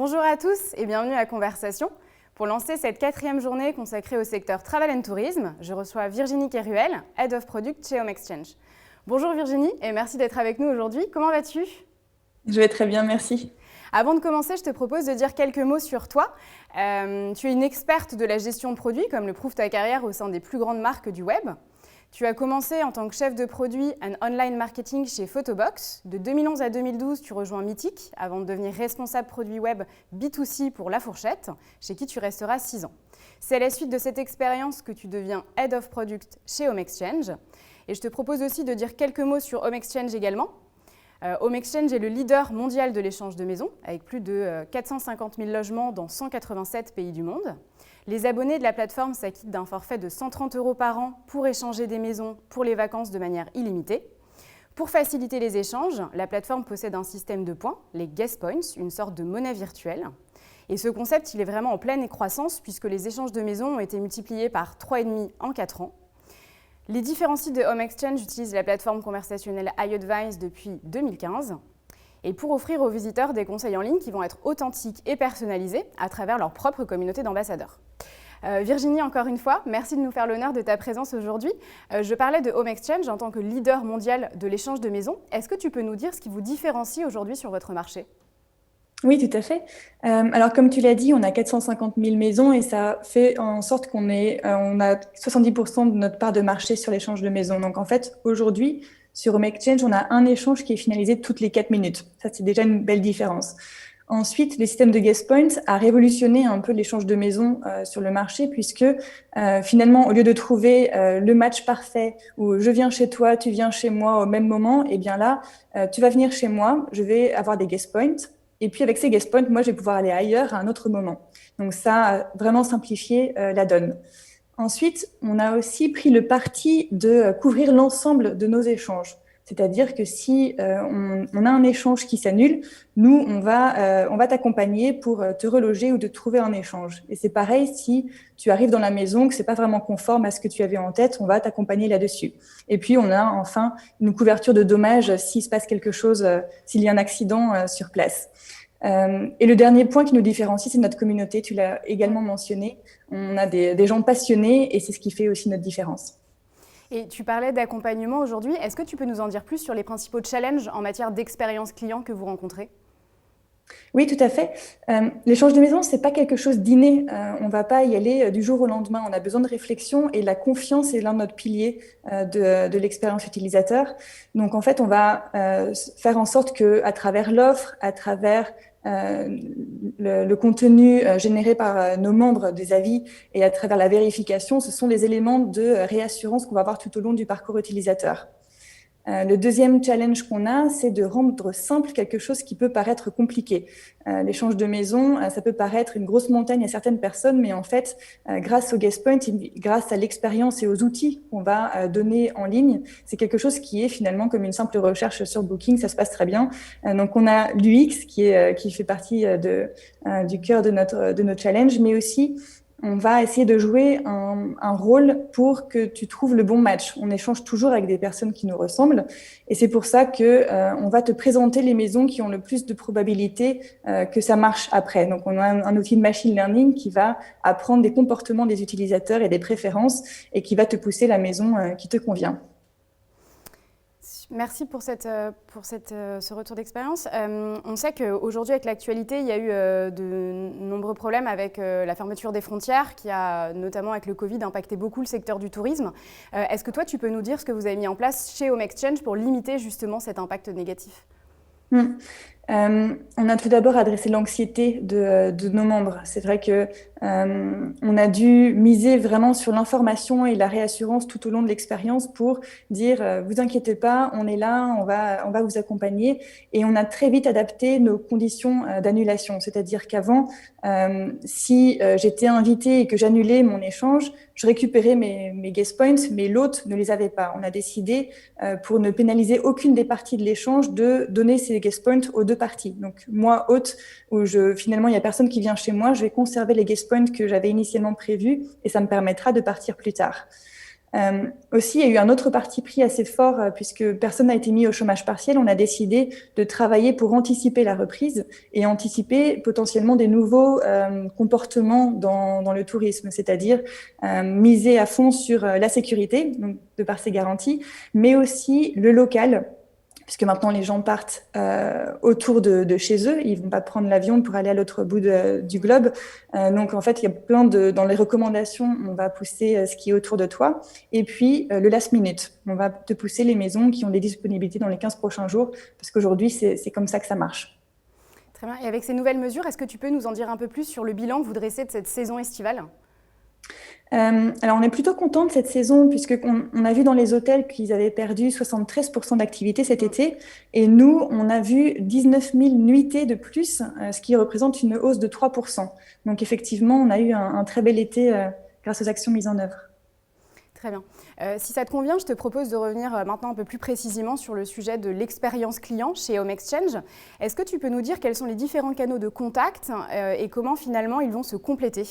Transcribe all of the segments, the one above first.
Bonjour à tous et bienvenue à Conversation. Pour lancer cette 4e journée consacrée au secteur Travel and Tourism, je reçois Virginie Keruel, Head of Product chez Home Exchange. Bonjour Virginie et merci d'être avec nous aujourd'hui. Comment vas-tu ? Je vais très bien, merci. Avant de commencer, je te propose de dire quelques mots sur toi. Tu es une experte de la gestion de produits, comme le prouve ta carrière au sein des plus grandes marques du web. Tu as commencé en tant que chef de produit and online marketing chez Photobox. De 2011 à 2012, tu rejoins Mythic avant de devenir responsable produit web B2C pour La Fourchette, chez qui tu resteras 6 ans. C'est à la suite de cette expérience que tu deviens Head of Product chez Home Exchange. Et je te propose aussi de dire quelques mots sur Home Exchange également. Home Exchange est le leader mondial de l'échange de maisons, avec plus de 450 000 logements dans 187 pays du monde. Les abonnés de la plateforme s'acquittent d'un forfait de 130 € par an pour échanger des maisons pour les vacances de manière illimitée. Pour faciliter les échanges, la plateforme possède un système de points, les Guest Points, une sorte de monnaie virtuelle. Et ce concept, il est vraiment en pleine croissance puisque les échanges de maisons ont été multipliés par 3,5 en 4 ans. Les différents sites de Home Exchange utilisent la plateforme conversationnelle iAdvice depuis 2015 et pour offrir aux visiteurs des conseils en ligne qui vont être authentiques et personnalisés à travers leur propre communauté d'ambassadeurs. Virginie, encore une fois, merci de nous faire l'honneur de ta présence aujourd'hui. Je parlais de Home Exchange en tant que leader mondial de l'échange de maisons. Est-ce que tu peux nous dire ce qui vous différencie aujourd'hui sur votre marché ? Oui, tout à fait. Alors, comme tu l'as dit, on a 450 000 maisons et ça fait en sorte on a 70% de notre part de marché sur l'échange de maisons. Donc, en fait, aujourd'hui, sur Home Exchange, on a un échange qui est finalisé toutes les 4 minutes. Ça, c'est déjà une belle différence. Ensuite, le système de Guest Points a révolutionné un peu l'échange de maisons sur le marché puisque finalement, au lieu de trouver le match parfait où je viens chez toi, tu viens chez moi au même moment, et bien là, tu vas venir chez moi, je vais avoir des Guest Points. Et puis avec ces guest points, moi, je vais pouvoir aller ailleurs à un autre moment. Donc ça a vraiment simplifié la donne. Ensuite, on a aussi pris le parti de couvrir l'ensemble de nos échanges. C'est-à-dire que si on a un échange qui s'annule, nous, on va t'accompagner pour te reloger ou te trouver un échange. Et c'est pareil, si tu arrives dans la maison, que c'est pas vraiment conforme à ce que tu avais en tête, on va t'accompagner là-dessus. Et puis, on a enfin une couverture de dommages s'il se passe quelque chose, s'il y a un accident sur place. Et le dernier point qui nous différencie, c'est notre communauté. Tu l'as également mentionné. On a des gens passionnés et c'est ce qui fait aussi notre différence. Et tu parlais d'accompagnement aujourd'hui. Est-ce que tu peux nous en dire plus sur les principaux challenges en matière d'expérience client que vous rencontrez ? Oui, tout à fait. L'échange de maison, c'est pas quelque chose d'inné. On va pas y aller du jour au lendemain. On a besoin de réflexion et la confiance est l'un de nos piliers de l'expérience utilisateur. Donc, en fait, on va faire en sorte que, à travers l'offre, à travers le contenu généré par nos membres des avis et à travers la vérification, ce sont les éléments de réassurance qu'on va avoir tout au long du parcours utilisateur. Le deuxième challenge qu'on a, c'est de rendre simple quelque chose qui peut paraître compliqué. L'échange de maison, ça peut paraître une grosse montagne à certaines personnes, mais en fait, grâce au guest point, grâce à l'expérience et aux outils qu'on va donner en ligne, c'est quelque chose qui est finalement comme une simple recherche sur Booking, ça se passe très bien. Donc on a l'UX qui fait partie du cœur de notre challenge, mais aussi on va essayer de jouer un rôle pour que tu trouves le bon match. On échange toujours avec des personnes qui nous ressemblent et c'est pour ça que on va te présenter les maisons qui ont le plus de probabilité que ça marche après. Donc, on a un outil de machine learning qui va apprendre des comportements des utilisateurs et des préférences et qui va te pousser la maison qui te convient. Merci pour ce retour d'expérience. On sait qu'aujourd'hui, avec l'actualité, il y a eu de nombreux problèmes avec la fermeture des frontières, qui a, notamment avec le Covid, impacté beaucoup le secteur du tourisme. Est-ce que toi, tu peux nous dire ce que vous avez mis en place chez Home Exchange pour limiter justement cet impact négatif ? On a tout d'abord adressé l'anxiété de nos membres. C'est vrai que on a dû miser vraiment sur l'information et la réassurance tout au long de l'expérience pour dire vous inquiétez pas, on est là, on va vous accompagner. Et on a très vite adapté nos conditions d'annulation. C'est-à-dire qu'avant, si j'étais invitée et que j'annulais mon échange, je récupérais mes guest points, mais l'hôte ne les avait pas. On a décidé, pour ne pénaliser aucune des parties de l'échange, de donner ces guest points aux deux parties. Donc moi, hôte, où finalement il n'y a personne qui vient chez moi, je vais conserver les guest points que j'avais initialement prévus et ça me permettra de partir plus tard. Aussi, il y a eu un autre parti pris assez fort, puisque personne n'a été mis au chômage partiel. On a décidé de travailler pour anticiper la reprise et anticiper potentiellement des nouveaux comportements dans le tourisme, c'est-à-dire miser à fond sur la sécurité, donc, de par ses garanties, mais aussi le local, puisque maintenant les gens partent autour de chez eux, ils vont pas prendre l'avion pour aller à l'autre bout du globe. Donc en fait, il y a dans les recommandations, on va pousser ce qui est autour de toi. Et puis le last minute, on va te pousser les maisons qui ont des disponibilités dans les 15 prochains jours, parce qu'aujourd'hui, c'est comme ça que ça marche. Très bien. Et avec ces nouvelles mesures, est-ce que tu peux nous en dire un peu plus sur le bilan que vous dressez de cette saison estivale ? Alors, on est plutôt content de cette saison, puisqu'on a vu dans les hôtels qu'ils avaient perdu 73% d'activité cet été. Et nous, on a vu 19 000 nuitées de plus, ce qui représente une hausse de 3%. Donc, effectivement, on a eu un très bel été grâce aux actions mises en œuvre. Très bien. Si ça te convient, je te propose de revenir maintenant un peu plus précisément sur le sujet de l'expérience client chez Home Exchange. Est-ce que tu peux nous dire quels sont les différents canaux de contact et comment finalement ils vont se compléter ?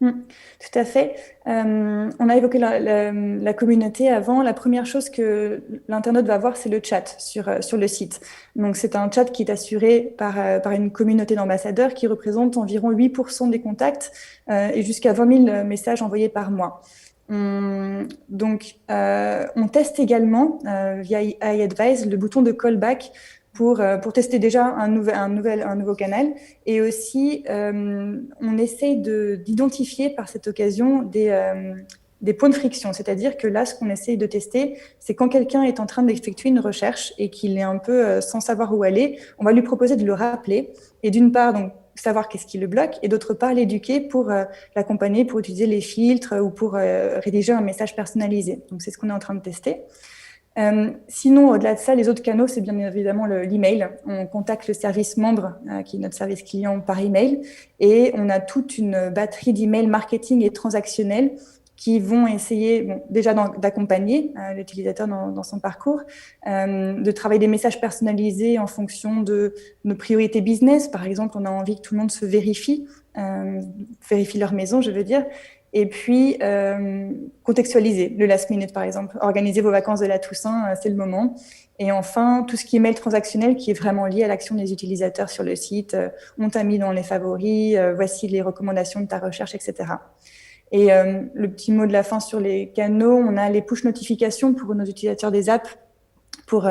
Tout à fait. On a évoqué la communauté avant. La première chose que l'internaute va voir, c'est le chat sur le site. Donc, c'est un chat qui est assuré par une communauté d'ambassadeurs qui représente environ 8% des contacts et jusqu'à 20 000 messages envoyés par mois. On teste également via iAdvise le bouton de callback pour tester déjà un nouveau canal. Et aussi, on essaye d'identifier par cette occasion des points de friction. C'est-à-dire que là, ce qu'on essaye de tester, c'est quand quelqu'un est en train d'effectuer une recherche et qu'il est un peu sans savoir où aller, on va lui proposer de le rappeler. Et d'une part, donc, savoir qu'est-ce qui le bloque, et d'autre part, l'éduquer pour l'accompagner, pour utiliser les filtres ou pour rédiger un message personnalisé. Donc, c'est ce qu'on est en train de tester. Sinon, au-delà de ça, les autres canaux, c'est bien évidemment l'email. On contacte le service membre, qui est notre service client, par email, et on a toute une batterie d'emails marketing et transactionnels qui vont essayer déjà d'accompagner l'utilisateur dans son parcours, de travailler des messages personnalisés en fonction de nos priorités business. Par exemple, on a envie que tout le monde se vérifie leur maison, je veux dire. Et puis, contextualiser le last minute, par exemple. Organiser vos vacances de la Toussaint, c'est le moment. Et enfin, tout ce qui est mail transactionnel qui est vraiment lié à l'action des utilisateurs sur le site. On t'a mis dans les favoris, voici les recommandations de ta recherche, etc. Et le petit mot de la fin sur les canaux, on a les push notifications pour nos utilisateurs des apps pour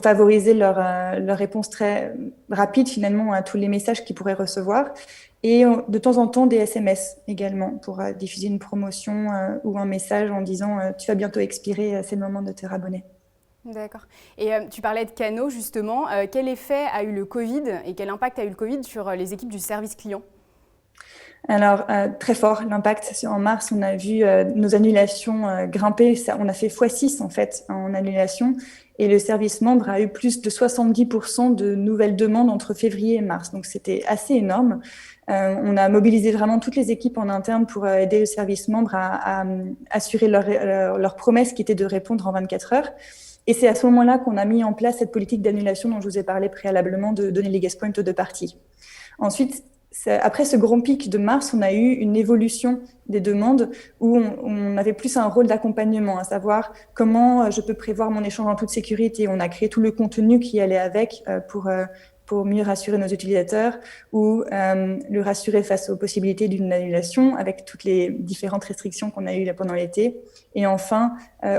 favoriser leur réponse très rapide finalement à tous les messages qu'ils pourraient recevoir. Et de temps en temps, des SMS également pour diffuser une promotion ou un message en disant « tu vas bientôt expirer, c'est le moment de te rabonner ». D'accord. Et tu parlais de canaux justement. Quel effet a eu le Covid et quel impact a eu le Covid sur les équipes du service client ? Alors, très fort, l'impact. En mars, on a vu nos annulations grimper. On a fait x6 en fait en annulation. Et le service membre a eu plus de 70% de nouvelles demandes entre février et mars. Donc, c'était assez énorme. On a mobilisé vraiment toutes les équipes en interne pour aider le service membre à assurer leur promesse qui était de répondre en 24 heures. Et c'est à ce moment-là qu'on a mis en place cette politique d'annulation dont je vous ai parlé préalablement, de donner les guest points aux deux parties. Ensuite, après ce grand pic de mars, on a eu une évolution des demandes où on avait plus un rôle d'accompagnement, à savoir comment je peux prévoir mon échange en toute sécurité. On a créé tout le contenu qui allait avec pour mieux rassurer nos utilisateurs ou le rassurer face aux possibilités d'une annulation avec toutes les différentes restrictions qu'on a eues pendant l'été. Et enfin,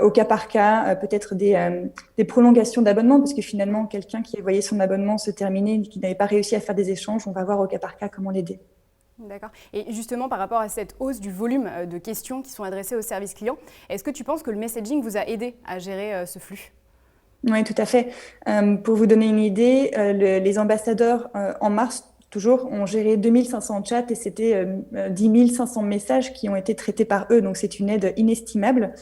au cas par cas, peut-être des prolongations d'abonnement, parce que finalement, quelqu'un qui voyait son abonnement se terminer, qui n'avait pas réussi à faire des échanges, on va voir au cas par cas comment l'aider. D'accord. Et justement, par rapport à cette hausse du volume de questions qui sont adressées au service client, est-ce que tu penses que le messaging vous a aidé à gérer ce flux ? Oui, tout à fait. Pour vous donner une idée, les ambassadeurs en mars, toujours, ont géré 2500 chats et c'était 10 500 messages qui ont été traités par eux. Donc, c'est une aide inestimable.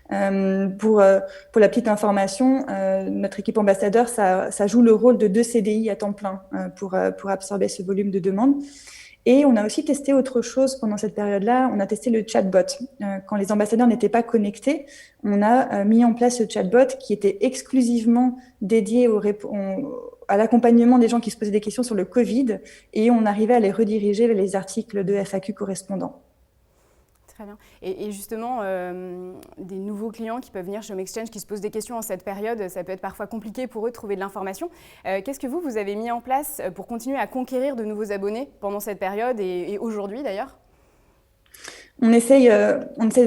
Pour la petite information, notre équipe ambassadeur, ça joue le rôle de 2 CDI à temps plein pour absorber ce volume de demandes. Et on a aussi testé autre chose pendant cette période-là. On a testé le chatbot. Quand les ambassadeurs n'étaient pas connectés, on a mis en place ce chatbot qui était exclusivement dédié à l'accompagnement des gens qui se posaient des questions sur le Covid et on arrivait à les rediriger vers les articles de FAQ correspondants. Très bien. Et justement, des nouveaux clients qui peuvent venir chez Home Exchange, qui se posent des questions en cette période, ça peut être parfois compliqué pour eux de trouver de l'information. Qu'est-ce que vous avez mis en place pour continuer à conquérir de nouveaux abonnés pendant cette période et aujourd'hui d'ailleurs? On essaye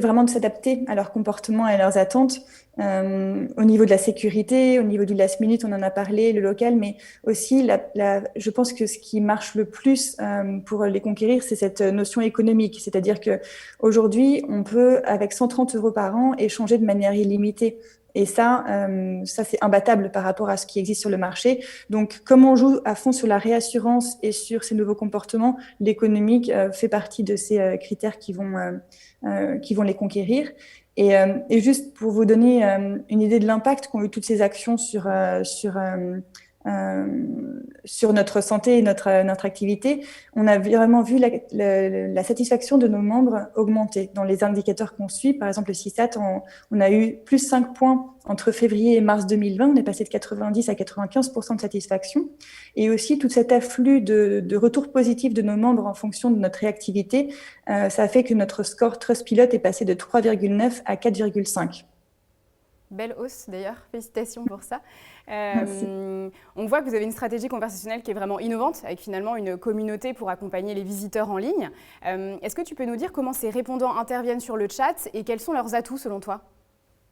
vraiment de s'adapter à leur comportement et à leurs attentes. Au niveau de la sécurité, au niveau du last minute, on en a parlé, le local, mais aussi, je pense que ce qui marche le plus pour les conquérir, c'est cette notion économique. C'est-à-dire que aujourd'hui, on peut, avec 130 € par an, échanger de manière illimitée. Et ça c'est imbattable par rapport à ce qui existe sur le marché. Donc, comme on joue à fond sur la réassurance et sur ces nouveaux comportements, l'économique fait partie de ces critères qui vont les conquérir. Et juste pour vous donner une idée de l'impact qu'ont eu toutes ces actions sur notre santé et notre activité, on a vraiment vu la satisfaction de nos membres augmenter dans les indicateurs qu'on suit. Par exemple, le CSAT, on a eu plus 5 points entre février et mars 2020. On est passé de 90 à 95% de satisfaction. Et aussi, tout cet afflux de retours positifs de nos membres en fonction de notre réactivité, ça a fait que notre score Trustpilot est passé de 3,9 à 4,5. Belle hausse d'ailleurs, félicitations pour ça. Merci. On voit que vous avez une stratégie conversationnelle qui est vraiment innovante, avec finalement une communauté pour accompagner les visiteurs en ligne. Est-ce que tu peux nous dire comment ces répondants interviennent sur le chat et quels sont leurs atouts selon toi?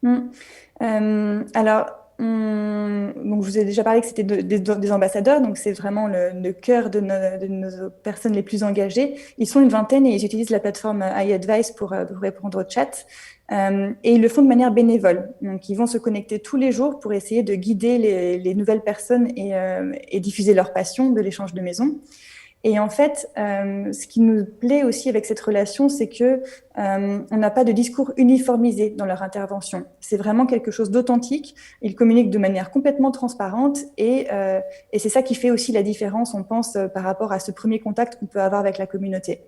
Alors, donc je vous ai déjà parlé que c'était des ambassadeurs, donc c'est vraiment le cœur de nos personnes les plus engagées. Ils sont une vingtaine et ils utilisent la plateforme iAdvice pour répondre au chat. Et ils le font de manière bénévole. Donc, ils vont se connecter tous les jours pour essayer de guider les nouvelles personnes et diffuser leur passion de l'échange de maison. Et en fait, ce qui nous plaît aussi avec cette relation, c'est que on n'a pas de discours uniformisé dans leur intervention. C'est vraiment quelque chose d'authentique. Ils communiquent de manière complètement transparente et c'est ça qui fait aussi la différence, on pense, par rapport à ce premier contact qu'on peut avoir avec la communauté.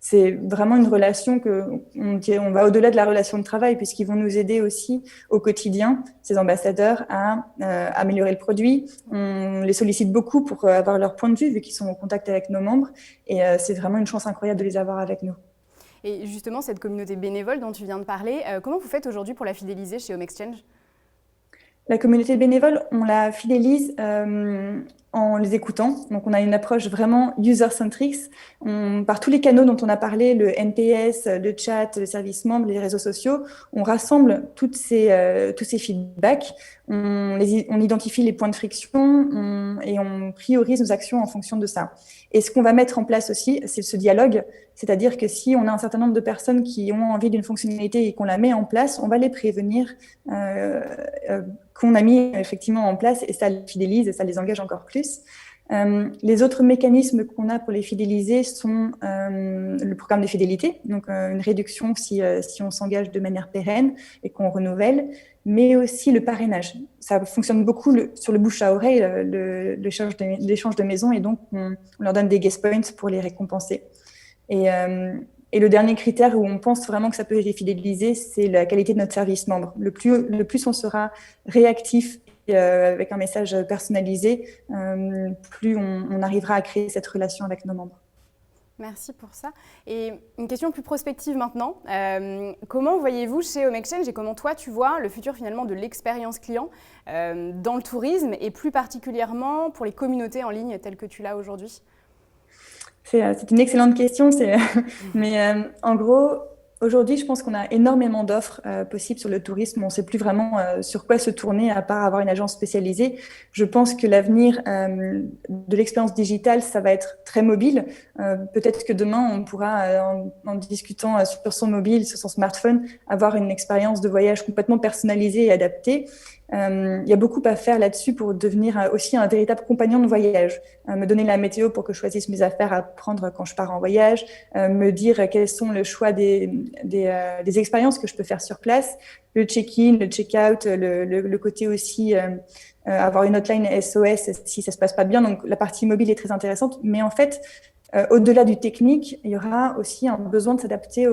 C'est vraiment une relation on va au-delà de la relation de travail, puisqu'ils vont nous aider aussi au quotidien, ces ambassadeurs, à améliorer le produit. On les sollicite beaucoup pour avoir leur point de vue, vu qu'ils sont en contact avec nos membres. Et c'est vraiment une chance incroyable de les avoir avec nous. Et justement, cette communauté bénévole dont tu viens de parler, comment vous faites aujourd'hui pour la fidéliser chez Home Exchange? La communauté bénévole, on la fidélise en les écoutant. Donc, on a une approche vraiment user-centric. Par tous les canaux dont on a parlé, le NPS, le chat, le service membre, les réseaux sociaux, on rassemble tous ces feedbacks. On identifie les points de friction et on priorise nos actions en fonction de ça. Et ce qu'on va mettre en place aussi, c'est ce dialogue. C'est-à-dire que si on a un certain nombre de personnes qui ont envie d'une fonctionnalité et qu'on la met en place, on va les prévenir qu'on a mis effectivement en place et ça les fidélise et ça les engage encore plus. Les autres mécanismes qu'on a pour les fidéliser sont le programme de fidélité, donc une réduction si on s'engage de manière pérenne et qu'on renouvelle, mais aussi le parrainage. Ça fonctionne beaucoup sur le bouche à oreille, l'échange de maison, et donc on leur donne des guest points pour les récompenser. Et le dernier critère où on pense vraiment que ça peut les fidéliser, c'est la qualité de notre service membre. Le plus on sera réactif avec un message personnalisé, plus on arrivera à créer cette relation avec nos membres. Merci pour ça. Et une question plus prospective maintenant. Comment voyez-vous chez Home Exchange et comment toi tu vois le futur finalement de l'expérience client dans le tourisme et plus particulièrement pour les communautés en ligne telles que tu l'as aujourd'hui? C'est une excellente question, mais en gros, aujourd'hui, je pense qu'on a énormément d'offres possibles sur le tourisme. On ne sait plus vraiment sur quoi se tourner à part avoir une agence spécialisée. Je pense que l'avenir de l'expérience digitale, ça va être très mobile. Peut-être que demain, on pourra, en discutant sur son mobile, sur son smartphone, avoir une expérience de voyage complètement personnalisée et adaptée. Il y a beaucoup à faire là-dessus pour devenir aussi un véritable compagnon de voyage. Me donner la météo pour que je choisisse mes affaires à prendre quand je pars en voyage, me dire quels sont le choix des expériences que je peux faire sur place, le check-in, le check-out, le côté aussi avoir une hotline SOS si ça se passe pas bien. Donc la partie mobile est très intéressante, mais en fait, au-delà du technique, il y aura aussi un besoin de s'adapter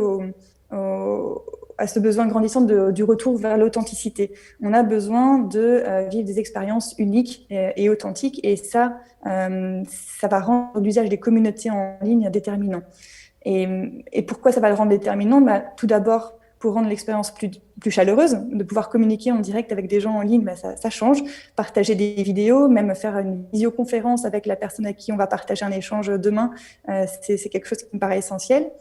à ce besoin grandissant du retour vers l'authenticité. On a besoin de vivre des expériences uniques et authentiques, et ça va rendre l'usage des communautés en ligne déterminant. Et pourquoi ça va le rendre déterminant? Tout d'abord, pour rendre l'expérience plus chaleureuse, de pouvoir communiquer en direct avec des gens en ligne, ça change. Partager des vidéos, même faire une visioconférence avec la personne à qui on va partager un échange demain, c'est quelque chose qui me paraît essentiel.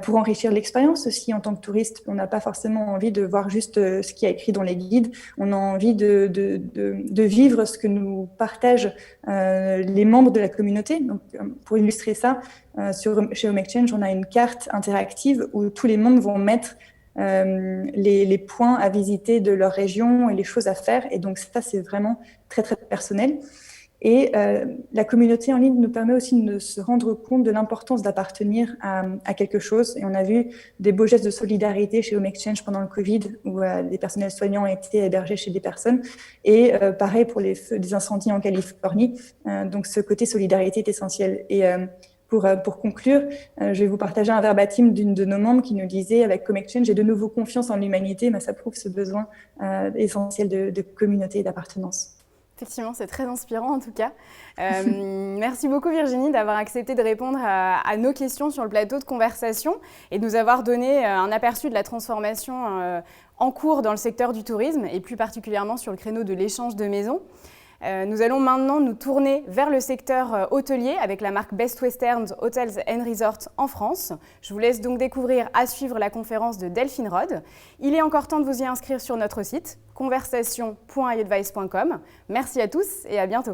Pour enrichir l'expérience aussi en tant que touriste, on n'a pas forcément envie de voir juste ce qui est écrit dans les guides, on a envie de vivre ce que nous partagent les membres de la communauté. Donc, pour illustrer ça, chez Home Exchange, on a une carte interactive où tous les membres vont mettre les points à visiter de leur région et les choses à faire. Et donc ça, c'est vraiment très, très personnel. Et la communauté en ligne nous permet aussi de se rendre compte de l'importance d'appartenir à quelque chose. Et on a vu des beaux gestes de solidarité chez Home Exchange pendant le Covid, où des personnels soignants étaient hébergés chez des personnes. Et pareil pour des incendies en Californie. Donc ce côté solidarité est essentiel. Et pour conclure, je vais vous partager un verbatim d'une de nos membres qui nous disait, avec Home Exchange, j'ai de nouveau confiance en l'humanité, mais ça prouve ce besoin essentiel de communauté et d'appartenance. Effectivement, c'est très inspirant en tout cas. Merci beaucoup Virginie d'avoir accepté de répondre à nos questions sur le plateau de conversation et de nous avoir donné un aperçu de la transformation en cours dans le secteur du tourisme et plus particulièrement sur le créneau de l'échange de maisons. Nous allons maintenant nous tourner vers le secteur hôtelier avec la marque Best Western Hotels & Resorts en France. Je vous laisse donc découvrir à suivre la conférence de Delphine Rode. Il est encore temps de vous y inscrire sur notre site conversation.iadvice.com. Merci à tous et à bientôt.